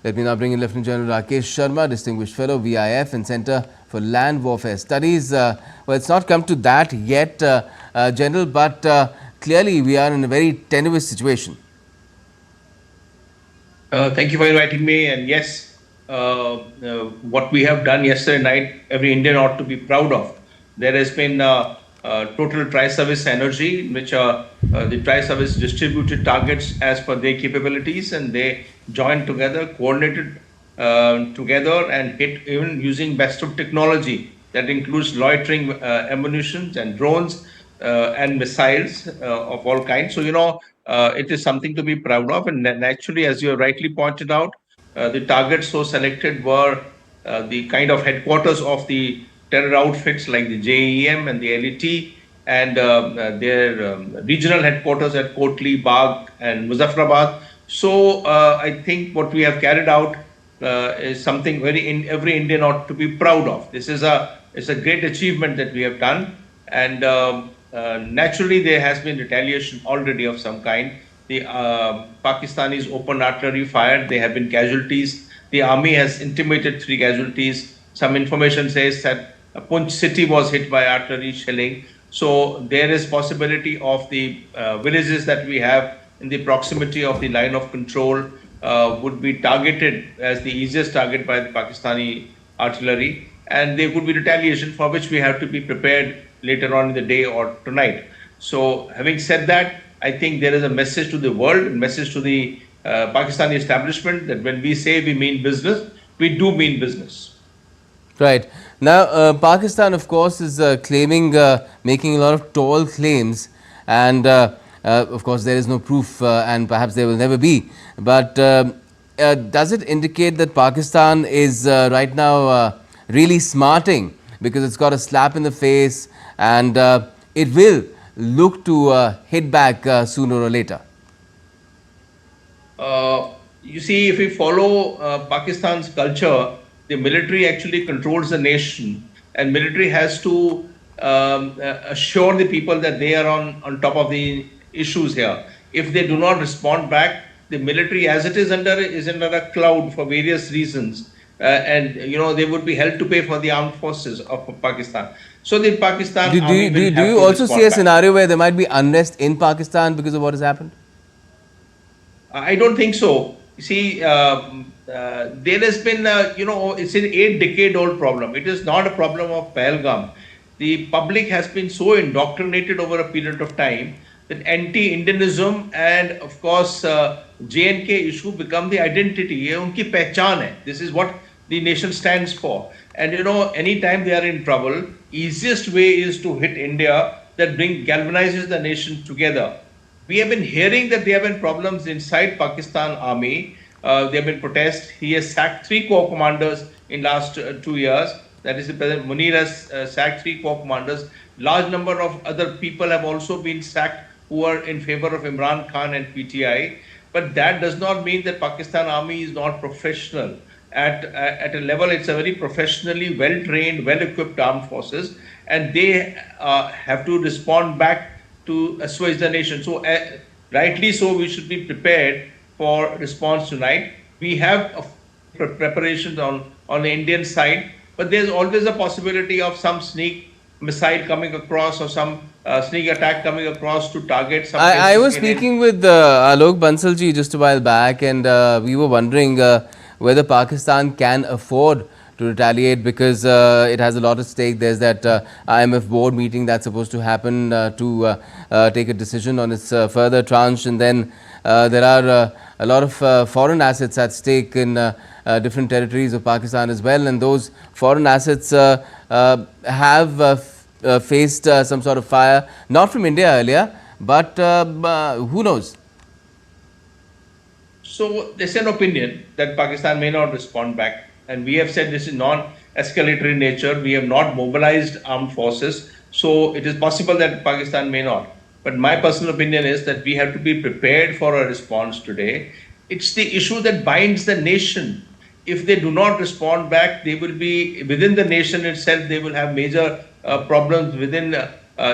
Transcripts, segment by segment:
Let me now bring in Lieutenant General Rakesh Sharma, Distinguished Fellow, VIF and Centre for Land Warfare Studies. Well, it's not come to that yet, General, but clearly we are in a very tenuous situation. Thank you for inviting me. And yes, what we have done yesterday night, every Indian ought to be proud of. There has been total tri-service energy, in which the tri-service distributed targets as per their capabilities, and they joined together, coordinated together, and hit even using best of technology. That includes loitering ammunition and drones and missiles of all kinds. So, it is something to be proud of. And naturally, as you have rightly pointed out, the targets so selected were the kind of headquarters of the terror outfits like the JEM and the LET, and their regional headquarters at Kotli, Bagh, and Muzaffarabad. So I think what we have carried out is something every Indian ought to be proud of. It's a great achievement that we have done, and naturally there has been retaliation already of some kind. The Pakistanis opened artillery fire. There have been casualties. The army has intimated 3 casualties. Some information says that Punch city was hit by artillery shelling. So there is possibility of the villages that we have in the proximity of the line of control would be targeted as the easiest target by the Pakistani artillery, and there could be retaliation for which we have to be prepared later on in the day or tonight. So having said that, I think there is a message to the world, a message to the Pakistani establishment that when we say we mean business, we do mean business. Right. Now, Pakistan, of course, is claiming, making a lot of tall claims, and of course, there is no proof, and perhaps there will never be. But does it indicate that Pakistan is right now really smarting because it's got a slap in the face, and it will look to hit back sooner or later? You see, if we follow Pakistan's culture, the military actually controls the nation, and military has to assure the people that they are on top of the issues here. If they do not respond back, the military, as it is under a cloud for various reasons, and they would be held to pay for the armed forces of Pakistan. So the Pakistan army will have do you to also see a respond back. scenario where there might be unrest in Pakistan because of what has happened? I don't think so. You see, there has been, it's an 8-decade-old problem. It is not a problem of Pahalgam. The public has been so indoctrinated over a period of time that anti-Indianism and, of course, J&K issue become the identity. Ye unki pehchan hai. This is what the nation stands for. And, anytime they are in trouble, easiest way is to hit India that galvanizes the nation together. We have been hearing that there have been problems inside Pakistan army. There have been protests. He has sacked 3 corps commanders in last 2 years. That is, the President Munir has sacked 3 corps commanders. Large number of other people have also been sacked who are in favor of Imran Khan and PTI. But that does not mean that Pakistan army is not professional. At a level, it's a very professionally well-trained, well-equipped armed forces, and they have to respond back to assuage the nation. So, rightly so, we should be prepared for response tonight. We have preparations on the Indian side, but there's always a possibility of some sneak missile coming across or some sneak attack coming across to target some. I was speaking with Alok Bansalji just a while back, and we were wondering whether Pakistan can afford to retaliate because it has a lot at stake. There's that IMF board meeting that's supposed to happen to take a decision on its further tranche, and then there are a lot of foreign assets at stake in different territories of Pakistan as well, and those foreign assets have faced some sort of fire, not from India earlier, but who knows? So there's an opinion that Pakistan may not respond back. And we have said this is non-escalatory nature. We have not mobilized armed forces. So it is possible that Pakistan may not. But my personal opinion is that we have to be prepared for a response today. It's the issue that binds the nation. If they do not respond back, they will be within the nation itself. They will have major problems within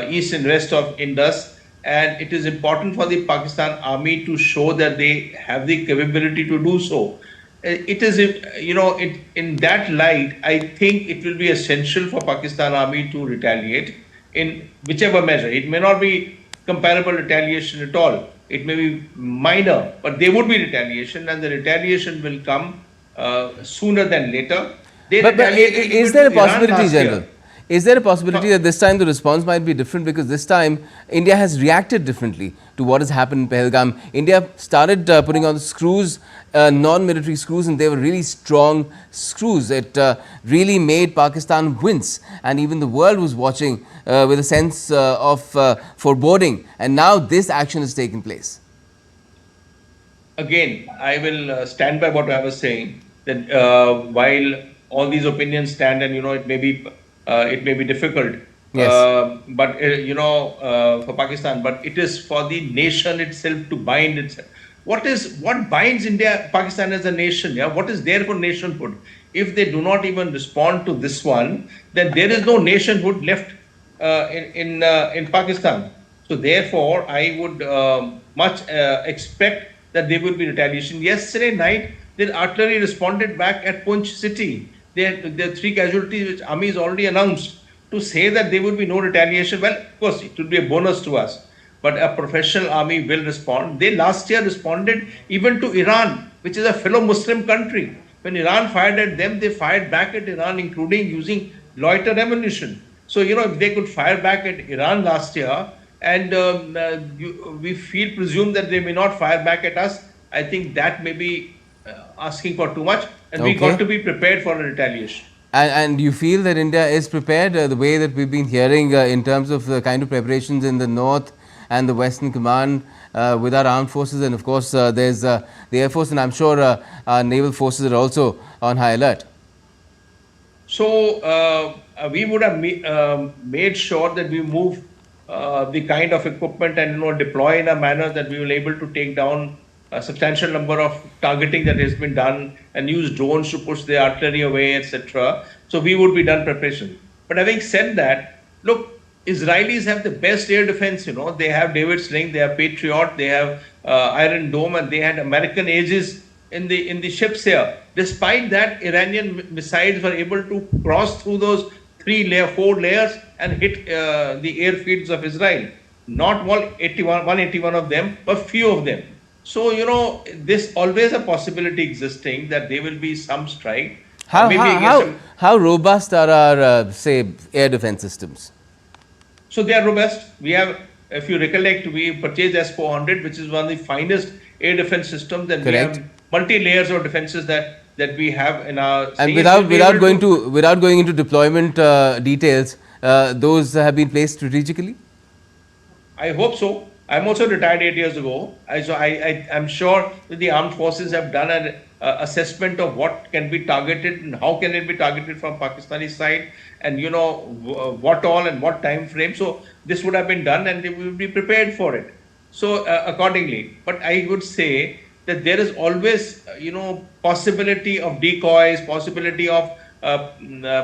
east and west of Indus. And it is important for the Pakistan army to show that they have the capability to do so. it is, in that light, I think it will be essential for Pakistan Army to retaliate in whichever measure. It may not be comparable retaliation at all. It may be minor, but there would be retaliation, and the retaliation will come sooner than later. They retaliated Is even there to a Iran possibility, last General? year. Is there a possibility So, that this time the response might be different, because this time India has reacted differently to what has happened in Pahalgam? India started putting on screws, non-military screws, and they were really strong screws. It really made Pakistan wince, and even the world was watching with a sense of foreboding. And now this action has taken place. again, I will stand by what I was saying, that while all these opinions stand, and it may be difficult, Yes. but for Pakistan, but it is for the nation itself to bind itself. What binds Pakistan as a nation? Yeah, what is there for nationhood? If they do not even respond to this one, then there is no nationhood left in Pakistan. So therefore, I would much expect that there will be retaliation. Yesterday night, the artillery responded back at Punch city. There are three casualties which army has already announced. To say that there will be no retaliation, well, of course, it will be a bonus to us. But a professional army will respond. They last year responded even to Iran, which is a fellow Muslim country. When Iran fired at them, they fired back at Iran, including using loiter ammunition. So, if they could fire back at Iran last year, and we presume that they may not fire back at us, I think that may be asking for too much, and we got Okay. to be prepared for a retaliation. And you feel that India is prepared the way that we've been hearing in terms of the kind of preparations in the north and the Western Command with our armed forces, and of course there's the Air Force, and I'm sure our naval forces are also on high alert. So we would have made sure that we move the kind of equipment and deploy in a manner that we will able to take down a substantial number of targeting that has been done, and use drones to push the artillery away, etc. So we would be done preparation. But having said that, look, Israelis have the best air defense. They have David Sling, they have Patriot, they have Iron Dome, and they had American Aegis in the ships here. Despite that, Iranian missiles were able to cross through those four layers and hit the airfields of Israel. Not all 181 of them, but few of them. So, there's always a possibility existing that there will be some strike. How, Maybe how, against how, how robust are our, say, air defense systems? So they are robust. We have, if you recollect, we purchased S-400, which is one of the finest air defense systems, and Correct. we have multi-layers of defenses that we have in our. And seas. We'll be able without going into deployment details, those have been placed strategically. I hope so. I'm also retired 8 years ago. I'm sure that the armed forces have done an assessment of what can be targeted and how can it be targeted from Pakistani side, and what all and what time frame. So this would have been done, and they will be prepared for it. So accordingly, but I would say that there is always possibility of decoys, possibility of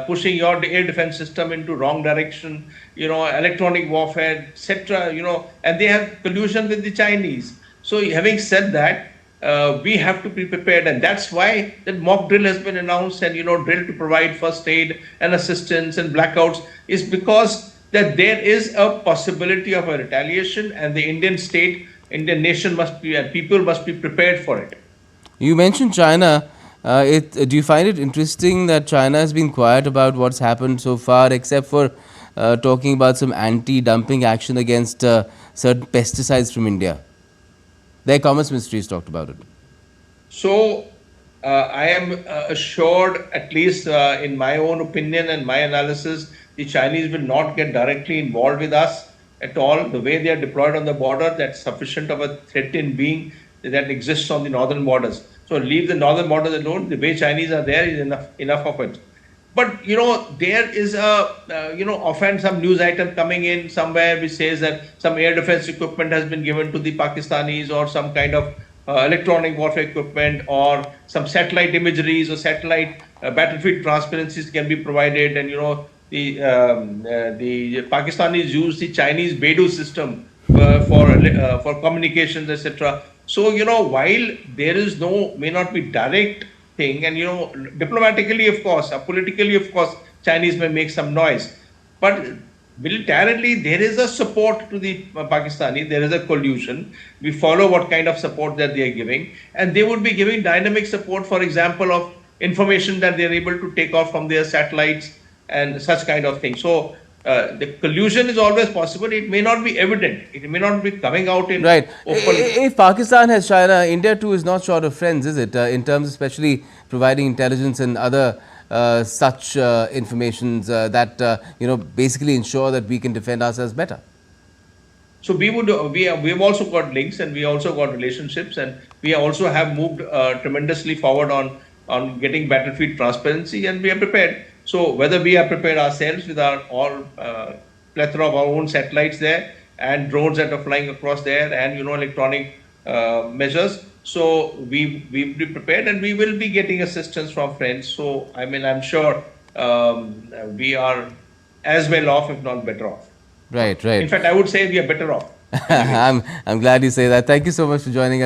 pushing your air defense system into wrong direction, electronic warfare, etc. And they have collusion with the Chinese. So having said that, we have to be prepared, and that's why that mock drill has been announced, and drill to provide first aid and assistance and blackouts is because that there is a possibility of a retaliation, and the Indian nation must be, and people must be prepared for it. You mentioned China. Do you find it interesting that China has been quiet about what's happened so far, except for talking about some anti-dumping action against certain pesticides from India? Their Commerce Ministry has talked about it. So I am assured, at least in my own opinion and my analysis, the Chinese will not get directly involved with us at all. The way they are deployed on the border, that's sufficient of a threat in being that exists on the northern borders. So leave the northern borders alone. The way Chinese are there is enough of it. But there is often some news item coming in somewhere which says that some air defense equipment has been given to the Pakistanis, or some kind of electronic warfare equipment, or some satellite imageries or satellite battlefield transparencies can be provided, and the Pakistanis use the Chinese Beidou system for communications, etc. So while there is may not be direct thing. And, diplomatically, of course, politically, of course, Chinese may make some noise. But militarily, there is a support to the Pakistani. There is a collusion. We follow what kind of support that they are giving. And they would be giving dynamic support, for example, of information that they are able to take off from their satellites and such kind of thing. So the collusion is always possible. It may not be evident. It may not be coming out in Right. open. If Pakistan has China, India too is not short of friends, is it? In terms especially providing intelligence and other such informations that basically ensure that we can defend ourselves better. So we have also got links, and we also got relationships, and we also have moved tremendously forward on getting battlefield transparency, and we are prepared. So whether we are prepared ourselves with our all plethora of our own satellites there and drones that are flying across there, and electronic measures, so we will be prepared, and we will be getting assistance from friends. So I mean, I'm sure we are as well off, if not better off. Right, In right. fact, I would say we are better off. I'm glad you say that. Thank you so much for joining us.